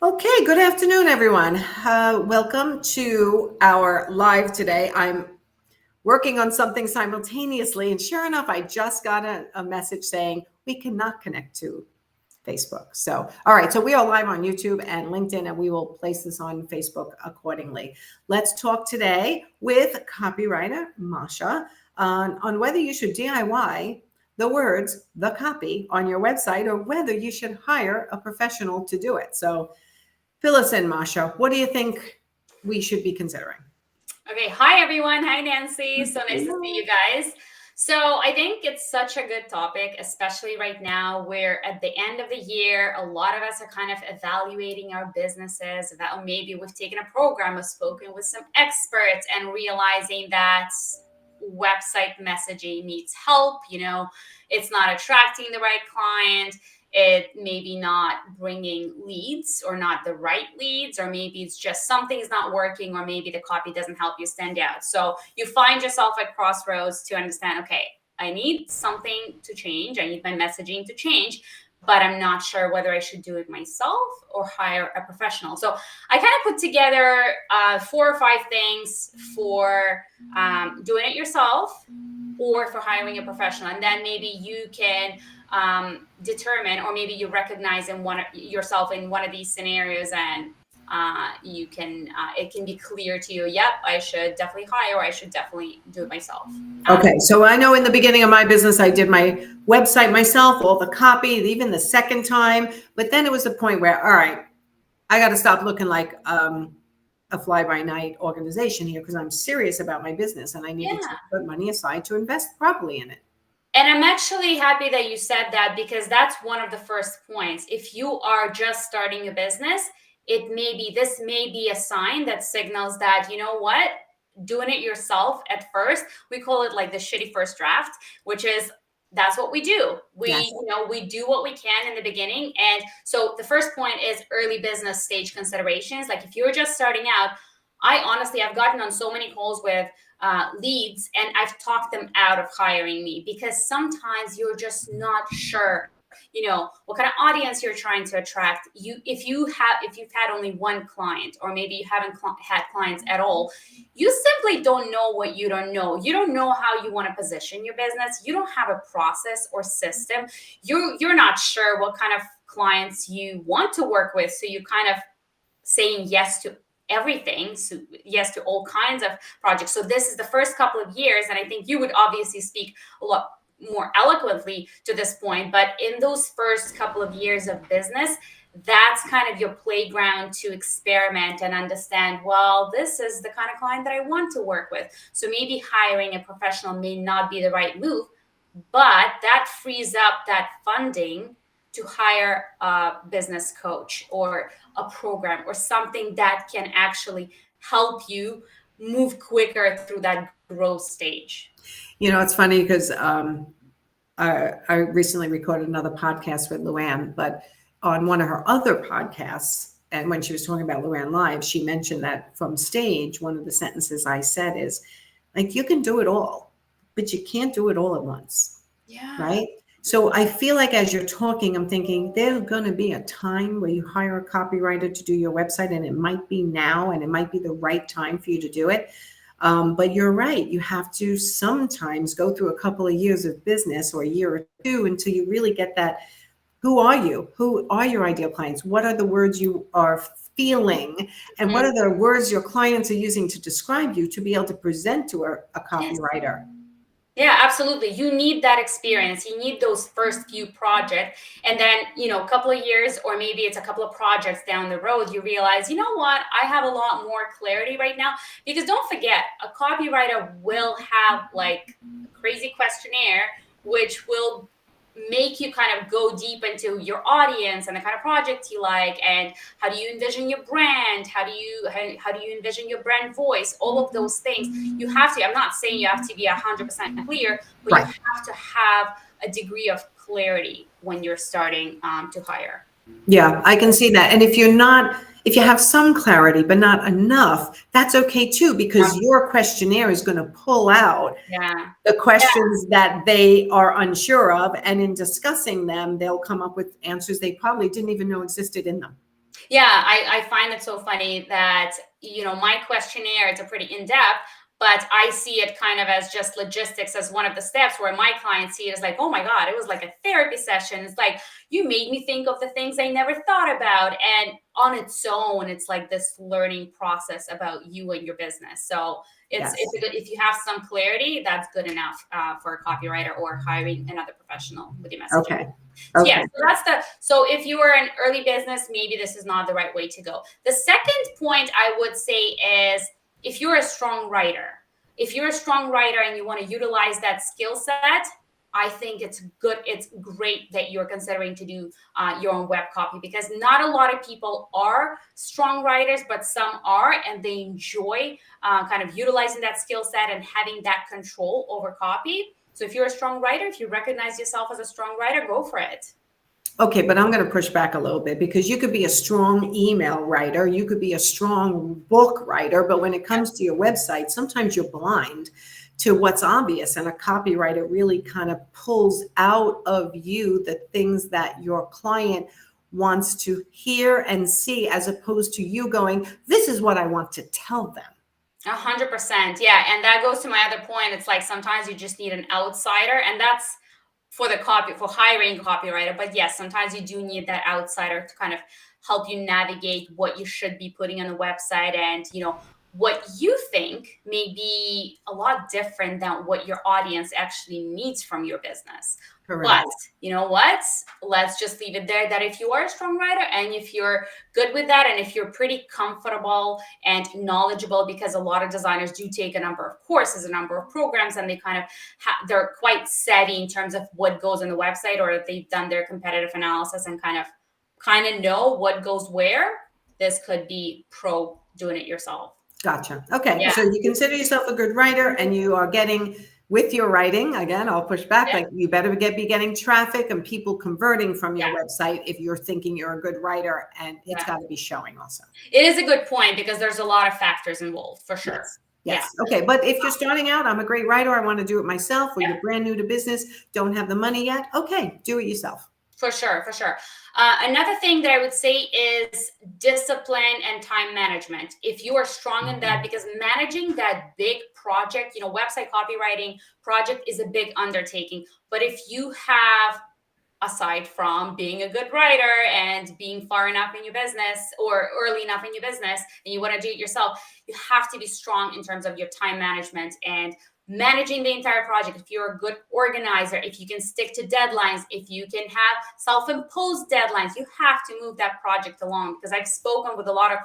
Okay, good afternoon, everyone. Welcome to our live today. I'm working on something simultaneously, and sure enough, I just got a message saying we cannot connect to Facebook. So, all right, so we are live on YouTube and LinkedIn, and we will place this on Facebook accordingly. Let's talk today with copywriter Masha on whether you should DIY the words, the copy on your website, or whether you should hire a professional to do it. So, fill us in, Masha. What do you think we should be considering? Okay. Hi, everyone. Hi, Nancy. So nice to see you guys. So I think it's such a good topic, especially right now. We're at the end of the year. A lot of us are kind of evaluating our businesses. About maybe we've taken a program, we've spoken with some experts and realizing that website messaging needs help. It's not attracting the right client. It maybe not bringing leads or not the right leads, or maybe it's just something's not working, or maybe the copy doesn't help you stand out. So you find yourself at crossroads to understand, okay, I need something to change. I need my messaging to change, but I'm not sure whether I should do it myself or hire a professional. So I kind of put together 4 or 5 things for doing it yourself or for hiring a professional. And then maybe you can determine, or maybe you recognize yourself in one of these scenarios, and you can it can be clear to you, yep, I should definitely hire, or I should definitely do it myself. Okay, so I know in the beginning of my business, I did my website myself, all the copy, even the second time, but then it was a point where, all right, I got to stop looking like a fly-by-night organization here, because I'm serious about my business and I needed to put money aside to invest properly in it. And I'm actually happy that you said that, because that's one of the first points. If you are just starting a business, this may be a sign that signals that, you know what, doing it yourself at first, we call it like the shitty first draft, which is, that's what we do. We do what we can in the beginning. And so the first point is early business stage considerations. Like if you're just starting out, I've gotten on so many calls with leads, and I've talked them out of hiring me, because sometimes you're just not sure, what kind of audience you're trying to attract. If you've had only one client, or maybe you haven't had clients at all, you simply don't know what you don't know. You don't know how you want to position your business. You don't have a process or system. You're not sure what kind of clients you want to work with. So you kind of saying yes to everything, so yes to all kinds of projects. So this is the first couple of years, and I think you would obviously speak a lot more eloquently to this point, but in those first couple of years of business, that's kind of your playground to experiment and understand, well, this is the kind of client that I want to work with. So maybe hiring a professional may not be the right move, but that frees up that funding to hire a business coach or a program or something that can actually help you move quicker through that growth stage. It's funny because I recently recorded another podcast with Luann, but on one of her other podcasts, and when she was talking about Luann Live, she mentioned that from stage, one of the sentences I said is, like, you can do it all, but you can't do it all at once. Yeah. Right? So I feel like as you're talking, I'm thinking there's going to be a time where you hire a copywriter to do your website, and it might be now, and it might be the right time for you to do it. But you're right. You have to sometimes go through a couple of years of business, or a year or two, until you really get that. Who are you? Who are your ideal clients? What are the words you are feeling? And what are the words your clients are using to describe you, to be able to present to a copywriter? Yeah, absolutely. You need that experience. You need those first few projects. And then, a couple of years, or maybe it's a couple of projects down the road, you realize, you know what, I have a lot more clarity right now. Because don't forget, a copywriter will have like a crazy questionnaire, which will make you kind of go deep into your audience and the kind of project you like, and how do you envision your brand, how do you envision your brand voice, all of those things. You have to, I'm not saying you have to be 100% clear, but right, you have to have a degree of clarity when you're starting to hire. Yeah, I can see that. And if you have some clarity but not enough, that's okay too, because your questionnaire is going to pull out the questions that they are unsure of, and in discussing them, they'll come up with answers they probably didn't even know existed in them. Yeah, I find it so funny that, my questionnaire, it's a pretty in-depth, but I see it kind of as just logistics as one of the steps where my clients see it as like, oh my God, it was like a therapy session. It's like, you made me think of the things I never thought about. And on its own, it's like this learning process about you and your business. So it's Yes. a good, if you have some clarity, that's good enough for a copywriter or hiring another professional with your messaging. Okay. So yeah, Okay. so if you are an early business, maybe this is not the right way to go. The second point I would say is if you're a strong writer, and you want to utilize that skill set, I think it's good. It's great that you're considering to do your own web copy, because not a lot of people are strong writers, but some are, and they enjoy kind of utilizing that skill set and having that control over copy. So if you're a strong writer, if you recognize yourself as a strong writer, go for it. Okay, but I'm going to push back a little bit, because you could be a strong email writer, you could be a strong book writer, but when it comes to your website, sometimes you're blind to what's obvious, and a copywriter really kind of pulls out of you the things that your client wants to hear and see, as opposed to you going, this is what I want to tell them. 100%. Yeah. And that goes to my other point. It's like sometimes you just need an outsider, and that's for hiring a copywriter. But yes, sometimes you do need that outsider to kind of help you navigate what you should be putting on the website. And, what you think may be a lot different than what your audience actually needs from your business. Correct. But you know what? Let's just leave it there that if you are a strong writer, and if you're good with that, and if you're pretty comfortable and knowledgeable, because a lot of designers do take a number of courses, a number of programs, and they kind of they're quite savvy in terms of what goes on the website, or if they've done their competitive analysis and kind of know what goes where. This could be pro doing it yourself. Gotcha. Okay. Yeah. So you consider yourself a good writer, and you are getting, with your writing, again, I'll push back, Yeah. like you better be getting traffic and people converting from your Yeah. website if you're thinking you're a good writer, and it's Yeah. got to be showing also. It is a good point, because there's a lot of factors involved, for sure. Yes. Yes. Okay. But if you're starting out, I'm a great writer, I want to do it myself, or Yeah. you're brand new to business, don't have the money yet. Okay. Do it yourself. For sure, for sure. Another thing that I would say is discipline and time management. If you are strong in that, because managing that big project, website copywriting project is a big undertaking. But if you have, aside from being a good writer and being far enough in your business, or early enough in your business, and you want to do it yourself, you have to be strong in terms of your time management and managing the entire project. If you're a good organizer, if you can stick to deadlines, if you can have self-imposed deadlines, you have to move that project along. Because I've spoken with a lot of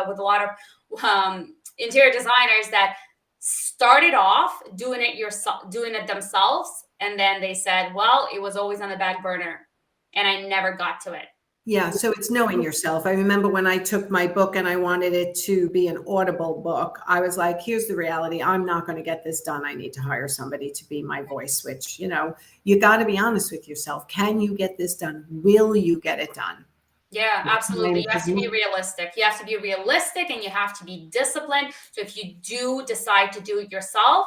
with a lot of interior designers that started off doing it themselves, and then they said, well, it was always on the back burner and I never got to it. Yeah, so it's knowing yourself. I remember when I took my book and I wanted it to be an Audible book, I was like, here's the reality. I'm not going to get this done. I need to hire somebody to be my voice switch. You got to be honest with yourself. Can you get this done? Will you get it done? Yeah, absolutely. You have to be realistic. You have to be realistic, and you have to be disciplined. So if you do decide to do it yourself,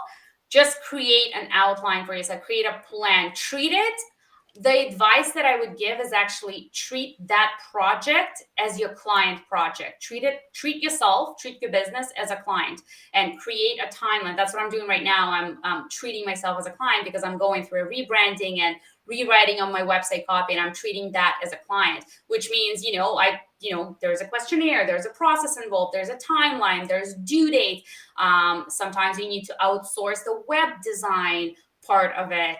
just create an outline for yourself, create a plan, treat it. The advice that I would give is actually treat that project as your client project. Treat yourself, treat your business as a client, and create a timeline. That's what I'm doing right now. I'm treating myself as a client, because I'm going through a rebranding and rewriting on my website copy, and I'm treating that as a client, which means, there's a questionnaire, there's a process involved, there's a timeline, there's due date. Sometimes you need to outsource the web design part of it,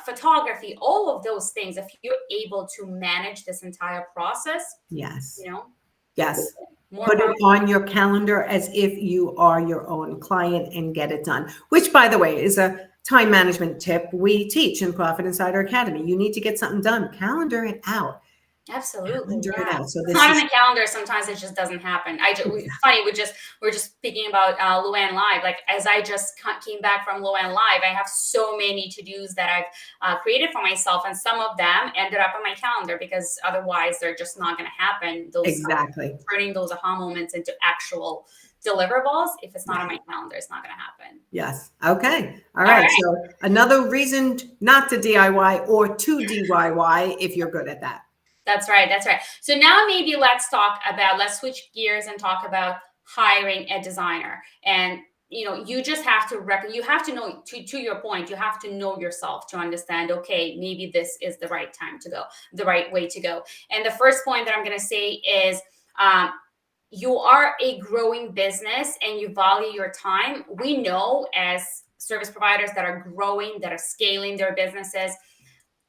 photography, all of those things. If you're able to manage this entire process, yes, yes, put it on your calendar as if you are your own client and get it done, which, by the way, is a time management tip we teach in Profit Insider Academy. You need to get something done, calendar it out. Absolutely. Calendar it out. So it's not on the calendar. Sometimes it just doesn't happen. Funny. We're just speaking about Luann Live. Like, as I just came back from Luann Live, I have so many to-dos that I've created for myself, and some of them ended up on my calendar, because otherwise they're just not going to happen. Exactly. Turning those aha moments into actual deliverables. If it's not on my calendar, it's not going to happen. Yes. Okay. All right. So another reason not to DIY, or to DIY, if you're good at that. That's right. That's right. So now maybe let's switch gears and talk about hiring a designer. And you just have to you have to know, to your point, you have to know yourself to understand, okay, maybe this is the right time to go, the right way to go. And the first point that I'm going to say is, you are a growing business and you value your time. We know as service providers that are growing, that are scaling their businesses,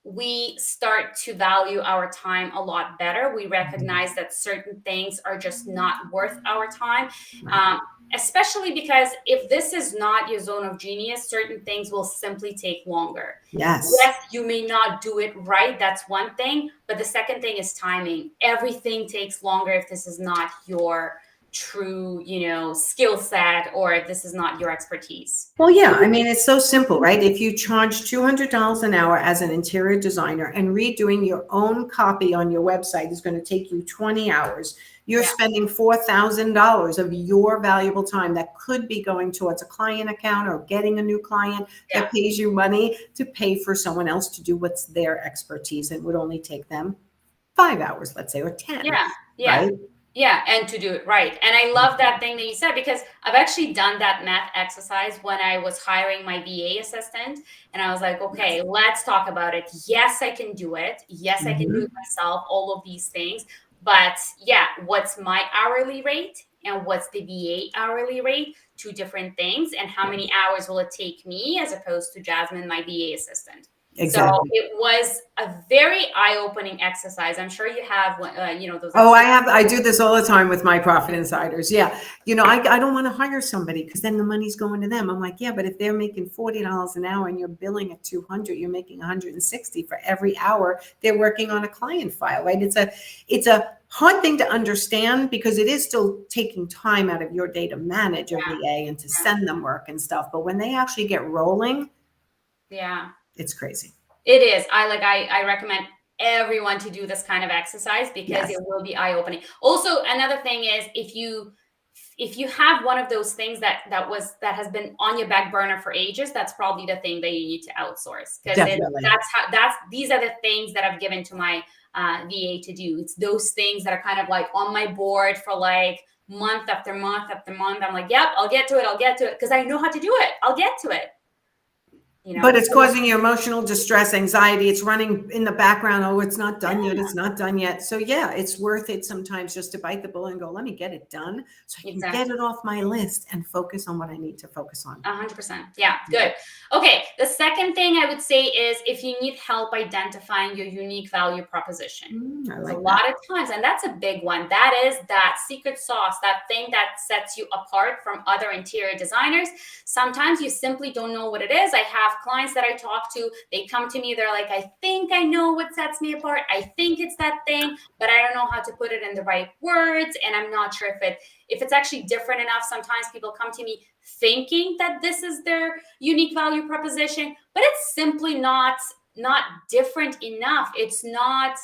we start to value our time a lot better. We recognize that certain things are just not worth our time. Especially because if this is not your zone of genius, certain things will simply take longer. Yes. Yes, you may not do it right. That's one thing. But the second thing is timing. Everything takes longer if this is not your true, skill set, or if this is not your expertise. Well, yeah, I mean, it's so simple, right? If you charge $200 an hour as an interior designer and redoing your own copy on your website is going to take you 20 hours, you're spending $4,000 of your valuable time that could be going towards a client account or getting a new client that pays you money to pay for someone else to do what's their expertise and would only take them 5 hours, let's say, or 10. Right? Yeah, and to do it right. And I love that thing that you said, because I've actually done that math exercise when I was hiring my VA assistant. And I was like, okay, let's talk about it. Yes, I can do it. Yes, I can do it myself, all of these things. But yeah, what's my hourly rate and what's the VA hourly rate? Two different things. And how many hours will it take me as opposed to Jasmine, my VA assistant? Exactly. So it was a very eye-opening exercise. I'm sure you have, those. Oh, I do this all the time with my profit insiders. Yeah. I don't want to hire somebody because then the money's going to them. I'm like, yeah, but if they're making $40 an hour and you're billing at 200, you're making 160 for every hour they're working on a client file, right? It's a hard thing to understand because it is still taking time out of your day to manage a VA and to send them work and stuff. But when they actually get rolling, it's crazy. It is. I recommend everyone to do this kind of exercise because it will be eye-opening. Also, another thing is, if you have one of those things that has been on your back burner for ages, that's probably the thing that you need to outsource, because these are the things that I've given to my VA to do. It's those things that are kind of like on my board for like month after month after month. I'm like, yep, I'll get to it because I know how to do it. I'll get to it. But it's causing you emotional distress, anxiety. It's running in the background. Oh, it's not done yet. It's not done yet. So yeah, it's worth it sometimes just to bite the bullet and go, let me get it done so I can get it off my list and focus on what I need to focus on. 100%. Yeah, good. Okay. The second thing I would say is, if you need help identifying your unique value proposition. There's a lot of times, and that's a big one. That is that secret sauce, that thing that sets you apart from other interior designers. Sometimes you simply don't know what it is. I have clients that I talk to, they come to me, they're like, I think I know what sets me apart. I think it's that thing, but I don't know how to put it in the right words. And I'm not sure if it's actually different enough. Sometimes people come to me thinking that this is their unique value proposition, but it's simply not different enough. It's not,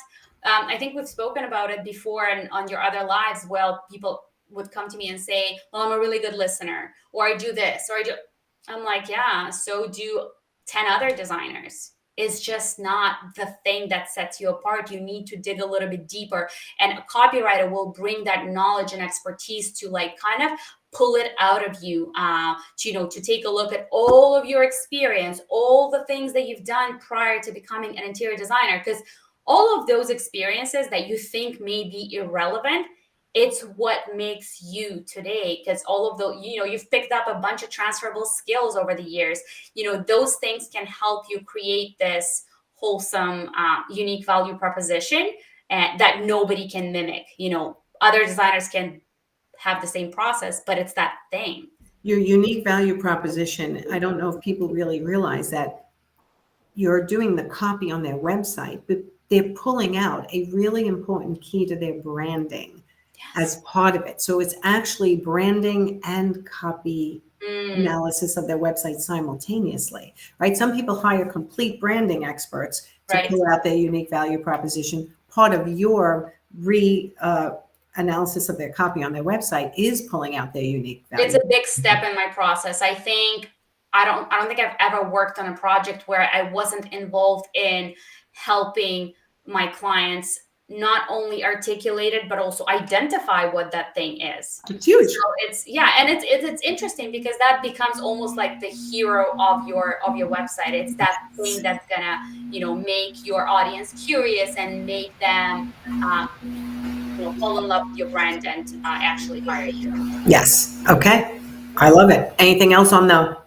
I think we've spoken about it before and on your other lives. Well, people would come to me and say, well, I'm a really good listener, or I do this, or I'm like, yeah, so do 10 other designers. It's just not the thing that sets you apart. You need to dig a little bit deeper, and a copywriter will bring that knowledge and expertise to kind of pull it out of you, to take a look at all of your experience, all the things that you've done prior to becoming an interior designer, because all of those experiences that you think may be irrelevant, it's what makes you today, because all of the, you've picked up a bunch of transferable skills over the years. Those things can help you create this wholesome, unique value proposition that nobody can mimic. Other designers can have the same process, but it's that thing. Your unique value proposition, I don't know if people really realize that you're doing the copy on their website, but they're pulling out a really important key to their branding as part of it. So it's actually branding and copy analysis of their website simultaneously, right? Some people hire complete branding experts to pull out their unique value proposition. Part of your analysis of their copy on their website is pulling out their unique value. It's a big step in my process. I don't think I've ever worked on a project where I wasn't involved in helping my clients not only articulate it, but also identify what that thing is. It's huge. So and it's interesting because that becomes almost like the hero of your website. It's that thing that's gonna, make your audience curious and make them, fall in love with your brand and actually hire you. Yes. Okay. I love it. Anything else on the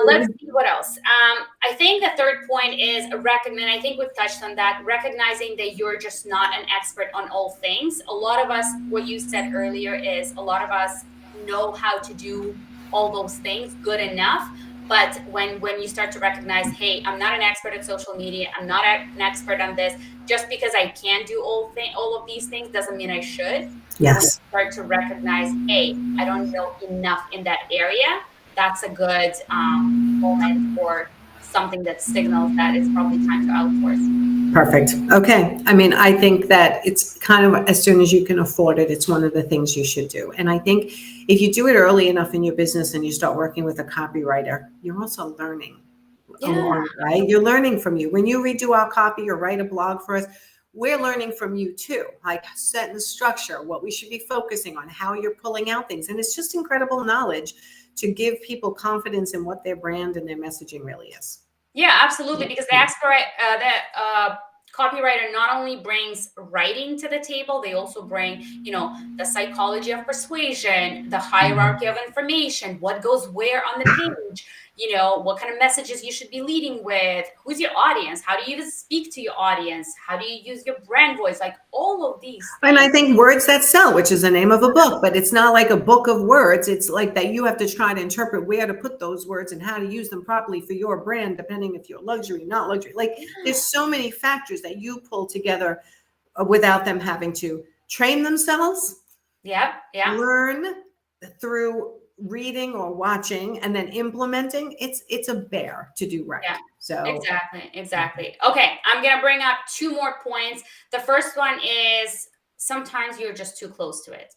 Let's see what else. I think the third point is recognize. I think we've touched on that. Recognizing that you're just not an expert on all things. A lot of us, what you said earlier, is a lot of us know how to do all those things good enough. But when you start to recognize, hey, I'm not an expert at social media. I'm not an expert on this. Just because I can do all of these things doesn't mean I should. And when you Yes. start to recognize, hey, I don't know enough in that area, that's a good moment for something that signals that it's probably time to outsource. Perfect. Okay. I mean, I think that it's kind of as soon as you can afford it, it's one of the things you should do. And I think if you do it early enough in your business and you start working with a copywriter, you're also learning along, right? You're learning from you. When you redo our copy or write a blog for us, we're learning from you too, like setting the structure, what we should be focusing on, how you're pulling out things. And it's just incredible knowledge to give people confidence in what their brand and their messaging really is. Yeah, absolutely. Because the copywriter not only brings writing to the table, they also bring, the psychology of persuasion, the hierarchy of information, what goes where on the page, what kind of messages you should be leading with, who's your audience, how do you even speak to your audience, how do you use your brand voice, like all of these things. And I think Words That Sell, which is the name of a book, but it's not like a book of words. It's like that you have to try to interpret where to put those words and how to use them properly for your brand, depending if you're luxury, not luxury. Like there's so many factors that you pull together without them having to train themselves. Yeah. Learn through reading or watching and then implementing. It's a bear to do right. Yeah. So Exactly. Okay, I'm gonna bring up two more points. The first one is sometimes you're just too close to it.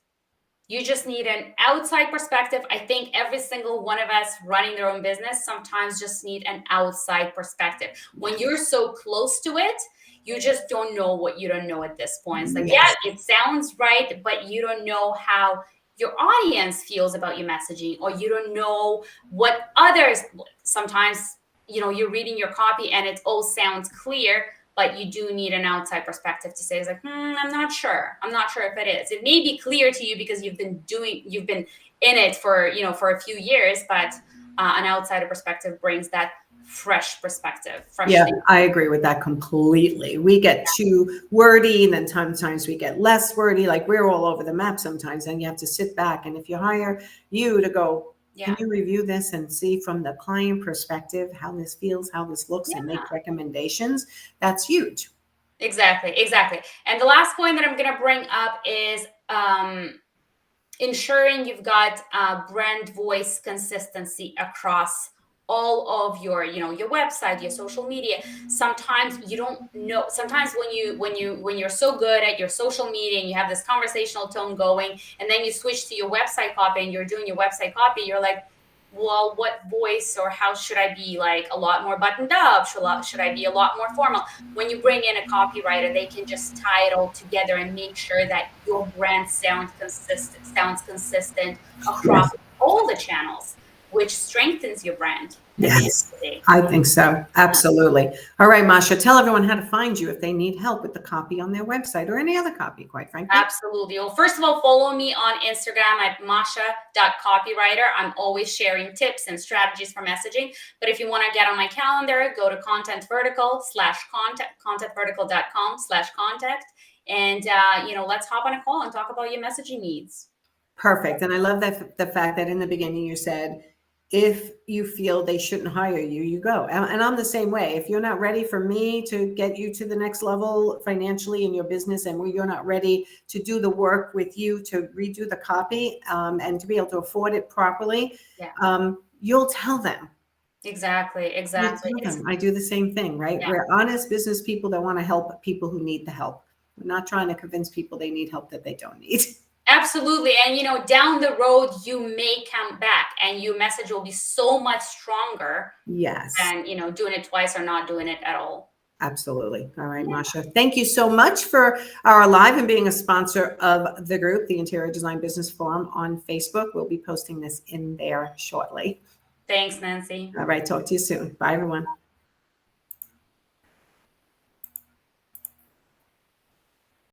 You just need an outside perspective. I think every single one of us running their own business sometimes just need an outside perspective. When you're so close to it, you just don't know what you don't know at this point. It's like, yeah, it sounds right, but you don't know how your audience feels about your messaging, or you don't know what others sometimes, you're reading your copy and it all sounds clear, but you do need an outside perspective to say, it's like, I'm not sure if it is. It may be clear to you because you've been in it for a few years, but an outsider perspective brings that fresh perspective. I agree with that completely. We get too wordy, and then sometimes we get less wordy. Like we're all over the map sometimes, and you have to sit back. And if you hire you to go, can you review this and see from the client perspective how this feels, how this looks, and make recommendations? That's huge. Exactly. And the last point that I'm going to bring up is ensuring you've got brand voice consistency across all of your website, your social media. Sometimes you don't know. Sometimes when you're so good at your social media and you have this conversational tone going, and then you switch to your website copy and you're doing your website copy, you're like, well, what voice or how should I be? Like a lot more buttoned up? Should I be a lot more formal? When you bring in a copywriter, they can just tie it all together and make sure that your brand sounds consistent across all the channels, which strengthens your brand. Yes, I think so. Absolutely. All right, Masha, tell everyone how to find you if they need help with the copy on their website or any other copy, quite frankly. Absolutely. Well, first of all, follow me on Instagram at masha.copywriter. I'm always sharing tips and strategies for messaging. But if you want to get on my calendar, go to contentvertical/contact, contentvertical.com/contact. And, let's hop on a call and talk about your messaging needs. Perfect. And I love that the fact that in the beginning you said, if you feel they shouldn't hire you, you go. And I'm the same way. If you're not ready for me to get you to the next level financially in your business, and you're not ready to do the work with you to redo the copy and to be able to afford it properly, you'll tell them. Exactly. I do the same thing, right? Yeah. We're honest business people that want to help people who need the help. We're not trying to convince people they need help that they don't need. Absolutely. And, down the road, you may come back and your message will be so much stronger than, doing it twice or not doing it at all. Absolutely. All right, Masha. Thank you so much for our live and being a sponsor of the group, the Interior Design Business Forum on Facebook. We'll be posting this in there shortly. Thanks, Nancy. All right. Talk to you soon. Bye, everyone.